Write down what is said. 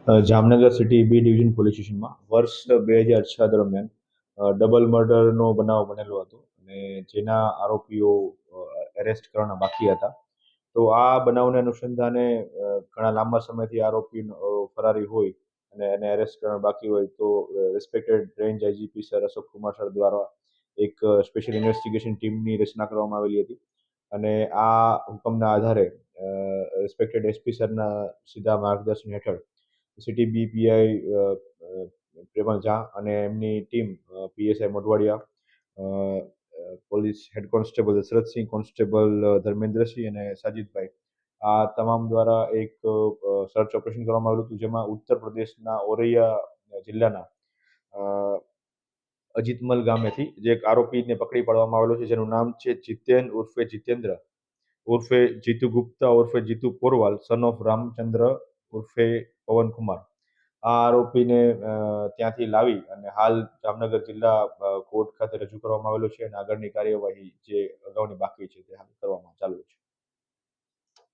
Jamnagar city B division police સ્ટેશનમાં વર્ષ 2006 દરમિયાન ડબલ મર્ડરનો બનાવ બનેલો હતો અને જેના આરોપીઓ એરેસ્ટ કરવાના બાકી હતા. તો આ બનાવને અનુસંધાને ઘણા લાંબા સમયથી આરોપી ફરારી હોય અને એને એરેસ્ટ કરવાના બાકી હોય તો respected range IGP sir Ashok Kumar sir દ્વારા એક સ્પેશિયલ ઇન્વેસ્ટિગેશન ટીમની રચના કરવામાં આવેલી હતી અને આ હુકમના આધારે રિસ્પેક્ટેડ એસપી સરના સીધા માર્ગદર્શન હેઠળ city B PI Premal Jha અને એમની ટીમ PSI Modhwadiya, police head constable Dashrathsinh, constable Dharmendrasinh અને સાજિદભાઈ, આ તમામ દ્વારા એક સર્ચ ઓપરેશન કરવામાં આવ્યું હતું જેમાં ઉત્તર પ્રદેશના ઓરૈયા જિલ્લાના અ, અજીતમલ ગામેથી જે એક આરોપીને પકડી પાડવામાં આવેલો છે જેનું નામ છે જીતેન ઉર્ફે જીતેન્દ્ર ઉર્ફે જીતુ ગુપ્તા ઉર્ફે જીતુ પોરવાલ સન ઓફ રામચંદ્ર ઉર્ફે પવનકુમાર. આ આરોપીને ત્યાંથી લાવી અને હાલ જામનગર જિલ્લા કોર્ટ ખાતે રજૂ કરવામાં આવેલો છે અને આગળની કાર્યવાહી જે અગાઉની બાકી છે તે હાલ કરવામાં ચાલુ છે.